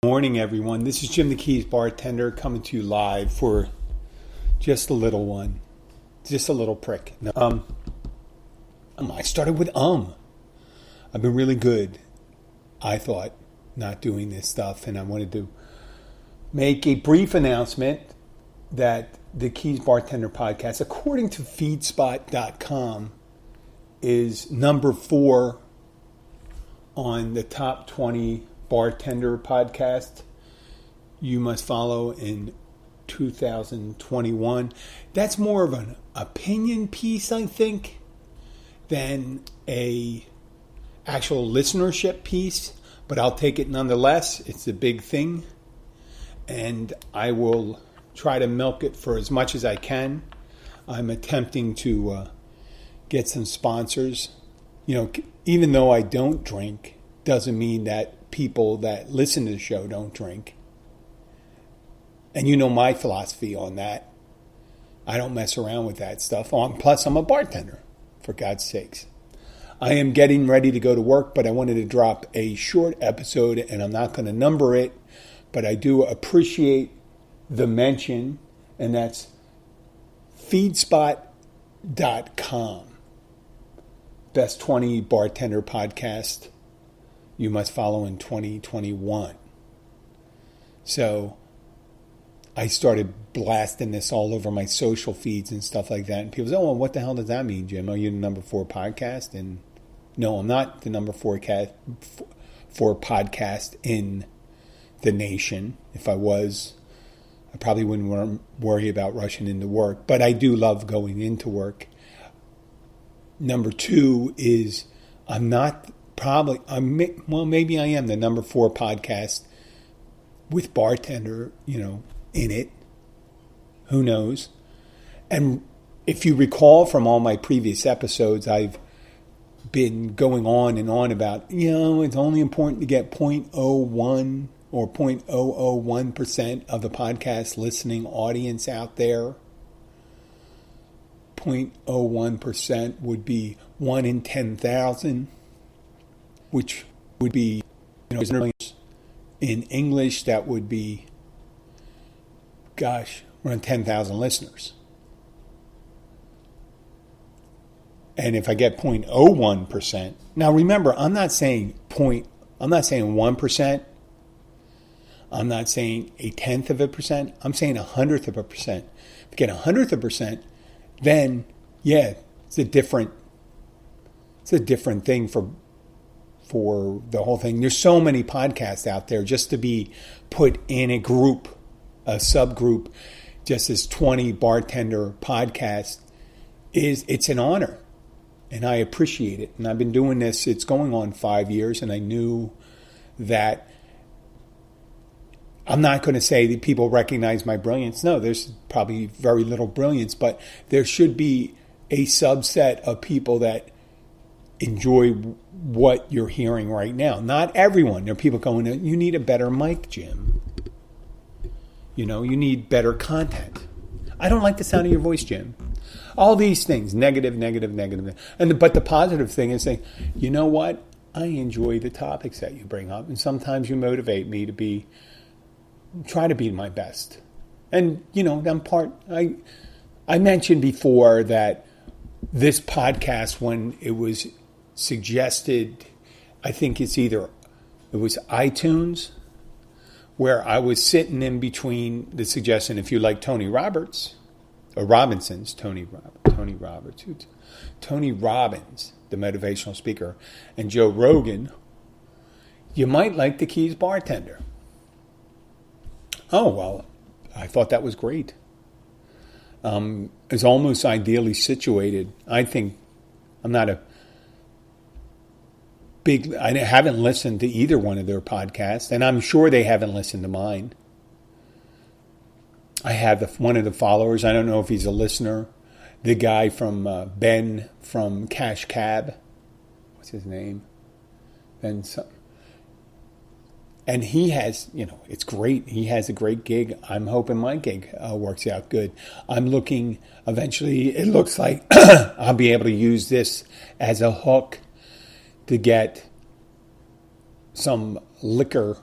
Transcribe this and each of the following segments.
Morning, everyone. This is Jim the Keys Bartender coming to you live for just a little one, just a little prick. I started with I've been really good, I thought, not doing this stuff, and I wanted to make a brief announcement that the Keys Bartender podcast, according to feedspot.com, is number 4 on the top 20 bartender podcast you must follow in 2021. That's more of an opinion piece, I think, than a actual listenership piece, but I'll take it nonetheless. It's a big thing, and I will try to milk it for as much as I can. I'm attempting to get some sponsors. Even though I don't drink, doesn't mean that people that listen to the show don't drink. And you know my philosophy on that. I don't mess around with that stuff. Plus, I'm a bartender, for God's sakes. I am getting ready to go to work, but I wanted to drop a short episode, and I'm not going to number it, but I do appreciate the mention, and that's feedspot.com. Best 20 bartender podcast you must follow in 2021. So I started blasting this all over my social feeds and stuff like that. And people say, oh, well, what the hell does that mean, Jim? Are you the number 4 podcast? And no, I'm not the number 4 podcast in the nation. If I was, I probably wouldn't worry about rushing into work. But I do love going into work. Number 2 is maybe I am the number 4 podcast with Bartender, in it. Who knows? And if you recall from all my previous episodes, I've been going on and on about, it's only important to get 0.01 or 0.001% of the podcast listening audience out there. 0.01% would be 1 in 10,000, which would be, in English, that would be, around 10,000 listeners. And if I get 0.01%, now remember, I'm not saying 1%, I'm not saying 0.1%, I'm saying 100%. If I get 100%, then it's a different thing for the whole thing. There's so many podcasts out there. Just to be put in a group, a subgroup, just as 20 bartender podcasts, it's an honor, and I appreciate it. And I've been doing this, it's going on 5 years, and I knew that I'm not going to say that people recognize my brilliance. No, there's probably very little brilliance, but there should be a subset of people that enjoy what you're hearing right now. Not everyone. There are people going, you need a better mic, Jim. You need better content. I don't like the sound of your voice, Jim. All these things, negative. But the positive thing is saying, you know what? I enjoy the topics that you bring up. And sometimes you motivate me to try to be my best. And, I mentioned before that this podcast, when it was suggested, I think it was iTunes, where I was sitting in between the suggestion, if you like Tony Robbins, the motivational speaker, and Joe Rogan, you might like the Keys Bartender. Oh, well, I thought that was great. It's almost ideally situated. I think I haven't listened to either one of their podcasts, and I'm sure they haven't listened to mine. I have one of the followers, I don't know if he's a listener, the guy from Ben from Cash Cab. What's his name? Ben something. And he has, it's great. He has a great gig. I'm hoping my gig works out good. I'm looking, eventually, it looks like I'll be able to use this as a hook to get some liquor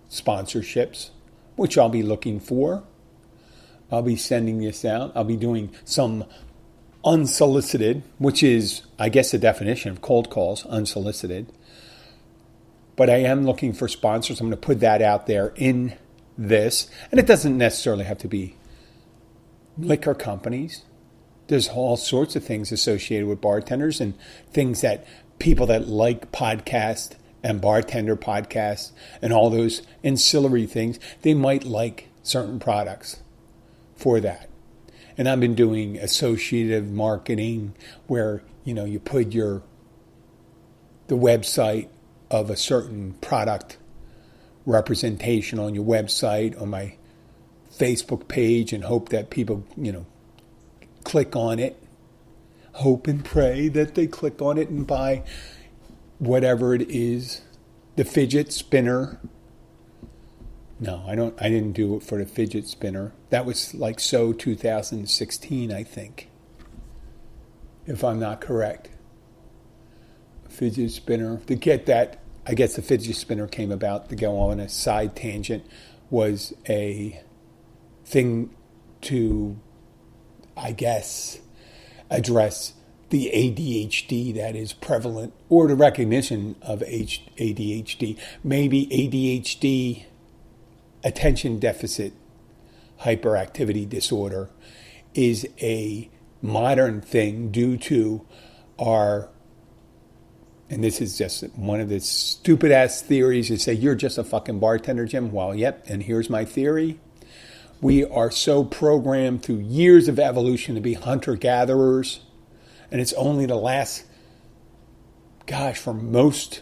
sponsorships, which I'll be looking for. I'll be sending this out. I'll be doing some unsolicited, which is, I guess, the definition of cold calls, unsolicited. But I am looking for sponsors. I'm going to put that out there in this. And it doesn't necessarily have to be liquor companies. There's all sorts of things associated with bartenders and things that people that like podcasts and bartender podcasts and all those ancillary things, they might like certain products for that. And I've been doing associative marketing where, you put the website of a certain product representation on your website, on my Facebook page, and hope that people, click on it. Hope and pray that they click on it and buy whatever it is. The fidget spinner. No, I didn't do it for the fidget spinner. That was like 2016, I think. If I'm not correct. Fidget spinner. To get that, I guess the fidget spinner came about, to go on a side tangent, was a thing to, I guess, address the ADHD that is prevalent, or the recognition of ADHD. Maybe ADHD, attention deficit hyperactivity disorder, is a modern thing due to our, and this is just one of the stupid ass theories, is say, you're just a fucking bartender, Jim. Well, yep, and here's my theory. We are so programmed through years of evolution to be hunter-gatherers, and it's only the last, for most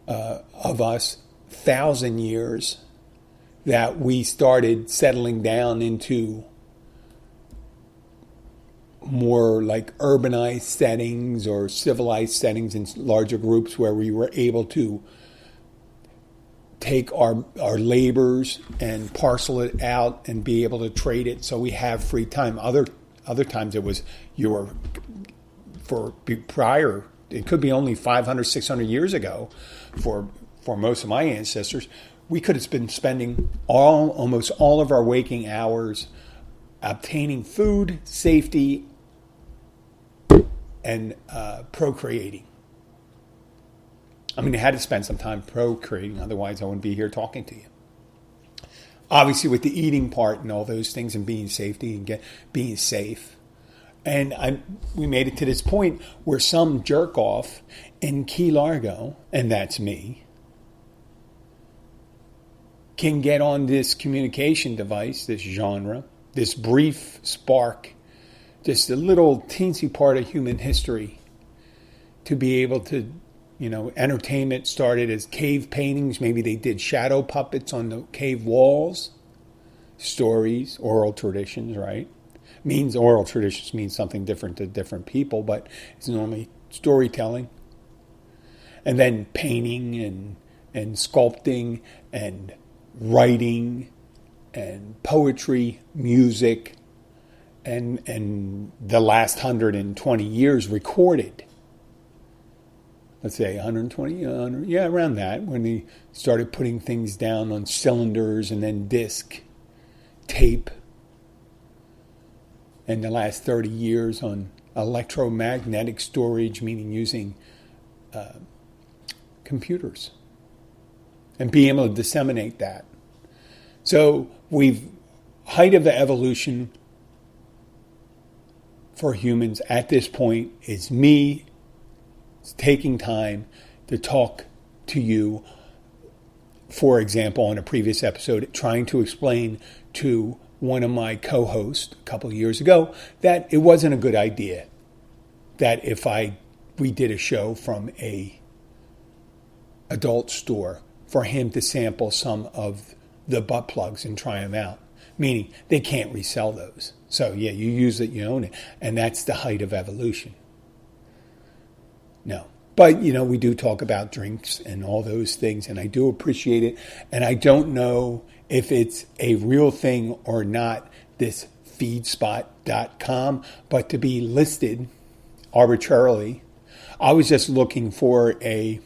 of us, 1,000 years that we started settling down into more like urbanized settings or civilized settings in larger groups, where we were able to take our labors and parcel it out and be able to trade it so we have free time. Other times it was, prior, it could be only 500, 600 years ago for most of my ancestors, we could have been spending almost all of our waking hours obtaining food, safety, and procreating. I mean, I had to spend some time procreating, otherwise I wouldn't be here talking to you. Obviously, with the eating part and all those things, and being safety and being safe. And we made it to this point where some jerk off in Key Largo, and that's me, can get on this communication device, this genre, this brief spark, just a little teensy part of human history, to be able to, entertainment started as cave paintings. Maybe they did shadow puppets on the cave walls. Stories, oral traditions, right? Oral traditions means something different to different people, but it's normally storytelling. And then painting and sculpting and writing and poetry, music, and the last 120 years recorded. Let's say 120, around that, when they started putting things down on cylinders and then disc, tape, and the last 30 years on electromagnetic storage, meaning using computers and being able to disseminate that. So height of the evolution for humans at this point is me taking time to talk to you, for example, on a previous episode, trying to explain to one of my co-hosts a couple of years ago that it wasn't a good idea that if we did a show from a adult store, for him to sample some of the butt plugs and try them out, meaning they can't resell those. So yeah, you use it, you own it, and that's the height of evolution. No. But, we do talk about drinks and all those things, and I do appreciate it. And I don't know if it's a real thing or not, this feedspot.com, but to be listed arbitrarily. I was just looking for a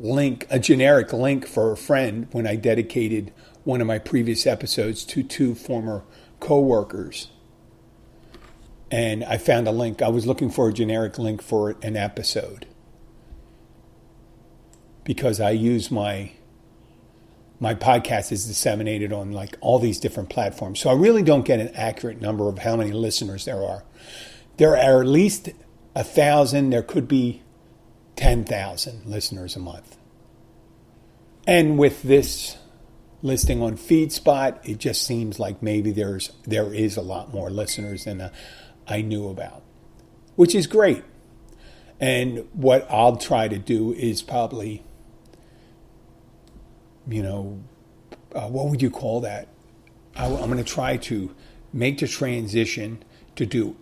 link, a generic link for a friend when I dedicated one of my previous episodes to 2 former coworkers. And I found a link. I was looking for a generic link for an episode because I use my podcast is disseminated on like all these different platforms. So I really don't get an accurate number of how many listeners there are. There are at least 1,000. There could be 10,000 listeners a month. And with this listing on FeedSpot, it just seems like maybe there is a lot more listeners than I knew about, which is great. And what I'll try to do is probably, what would you call that? I'm going to try to make the transition to do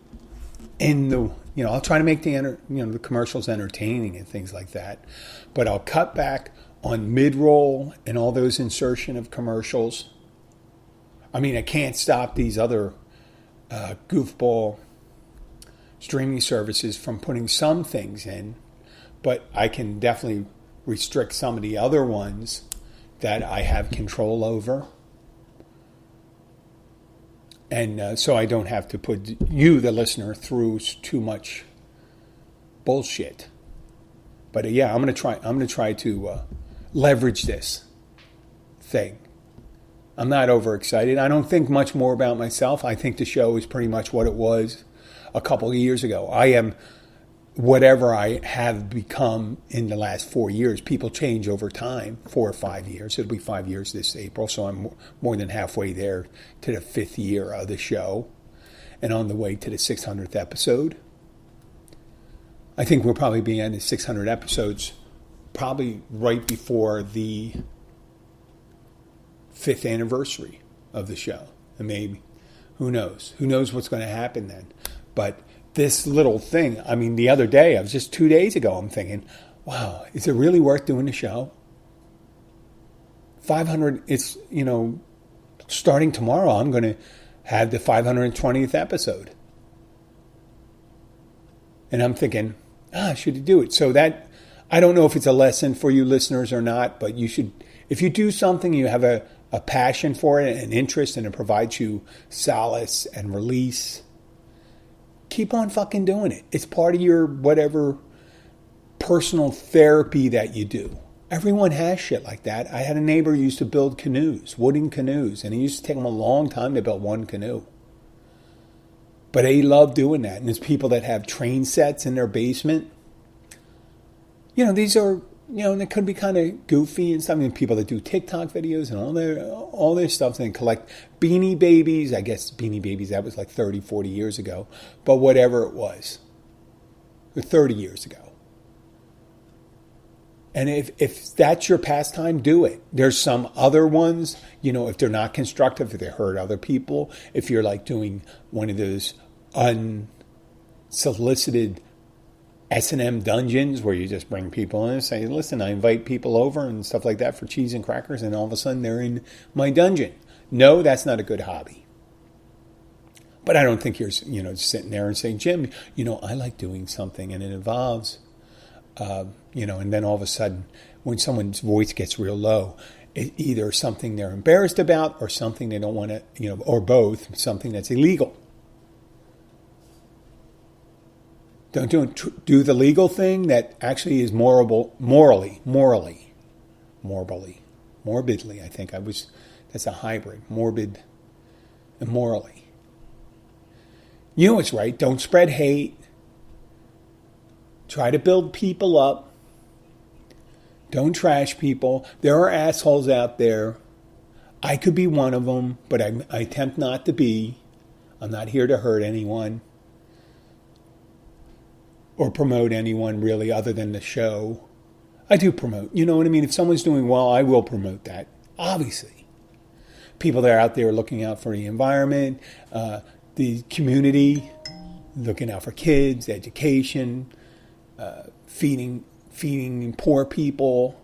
I'll try to make the commercials entertaining and things like that, but I'll cut back on mid-roll and all those insertion of commercials. I mean, I can't stop these other goofball streaming services from putting some things in, but I can definitely restrict some of the other ones that I have control over. And so I don't have to put you, the listener, through too much bullshit. But yeah, I'm gonna try to leverage this thing. I'm not overexcited. I don't think much more about myself. I think the show is pretty much what it was a couple of years ago. I am whatever I have become in the last 4 years. People change over time, 4 or 5 years. It'll be 5 years this April, so I'm more than halfway there to the 5th year of the show and on the way to the 600th episode. I think we'll probably be in the 600 episodes probably right before the 5th anniversary of the show. And maybe, who knows? Who knows what's going to happen then? But this little thing, I mean, the other day, I was just 2 days ago, I'm thinking, wow, is it really worth doing the show? 500, it's, starting tomorrow, I'm going to have the 520th episode. And I'm thinking, should you do it? So that, I don't know if it's a lesson for you listeners or not, but you should, if you do something, you have a passion for it, an interest, and it provides you solace and release, keep on fucking doing it. It's part of your whatever personal therapy that you do. Everyone has shit like that. I had a neighbor who used to build canoes, wooden canoes, and it used to take him a long time to build one canoe. But he loved doing that. And there's people that have train sets in their basement. These are, they could be kind of goofy and stuff. I mean, people that do TikTok videos and all their stuff and collect Beanie Babies. I guess Beanie Babies, that was like 30, 40 years ago. But whatever it was, or 30 years ago. And if that's your pastime, do it. There's some other ones, if they're not constructive, if they hurt other people, if you're like doing one of those unsolicited S&M dungeons where you just bring people in and say, listen, I invite people over and stuff like that for cheese and crackers, and all of a sudden they're in my dungeon. No, that's not a good hobby. But I don't think you're, sitting there and saying, Jim, I like doing something, and it involves, and then all of a sudden when someone's voice gets real low, either something they're embarrassed about or something they don't want to, or both, something that's illegal. Don't do the legal thing that actually is morbidly, I think that's a hybrid, morbid and morally. You know what's right. Don't spread hate. Try to build people up. Don't trash people. There are assholes out there. I could be one of them, but I attempt not to be. I'm not here to hurt anyone or promote anyone really other than the show. I do promote. You know what I mean? If someone's doing well, I will promote that. Obviously. People that are out there looking out for the environment, the community, looking out for kids, education, feeding poor people.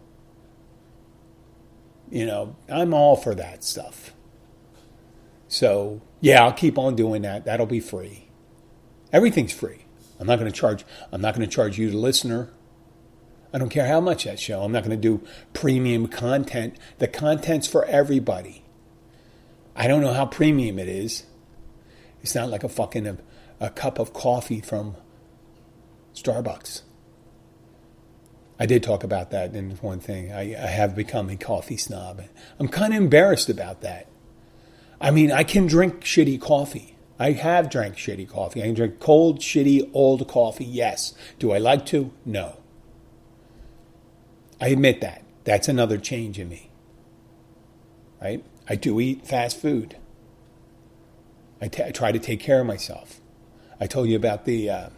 I'm all for that stuff. So, yeah, I'll keep on doing that. That'll be free. Everything's free. I'm not going to charge you, the listener. I don't care how much that show. I'm not going to do premium content. The content's for everybody. I don't know how premium it is. It's not like a cup of coffee from Starbucks. I did talk about that in one thing. I have become a coffee snob. I'm kind of embarrassed about that. I mean, I can drink shitty coffee. I have drank shitty coffee. I can drink cold, shitty, old coffee, yes. Do I like to? No. I admit that. That's another change in me. Right? I do eat fast food. I try to take care of myself. I told you about the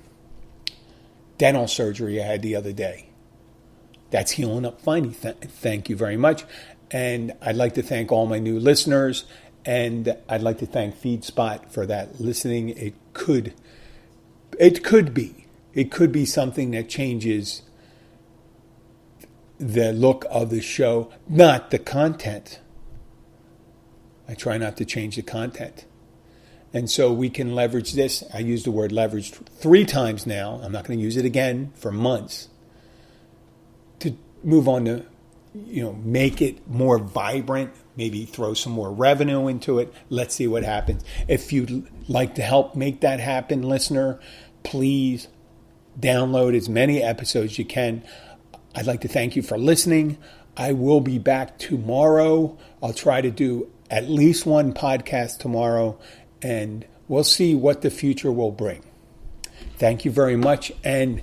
dental surgery I had the other day. That's healing up fine. Thank you very much. And I'd like to thank all my new listeners. And I'd like to thank FeedSpot for that listening. It could be something that changes the look of the show, not the content. I try not to change the content. And so we can leverage this. I used the word leverage 3 times now. I'm not going to use it again for months. To move on to, make it more vibrant, maybe throw some more revenue into it. Let's see what happens. If you'd like to help make that happen, listener, please download as many episodes as you can. I'd like to thank you for listening. I will be back tomorrow. I'll try to do at least one podcast tomorrow, and we'll see what the future will bring. Thank you very much, and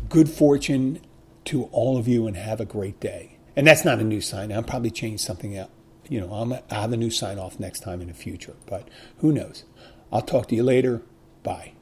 good fortune to all of you, and have a great day. And that's not a new sign. I'll probably change something out. I'll have a new sign off next time in the future, but who knows? I'll talk to you later. Bye.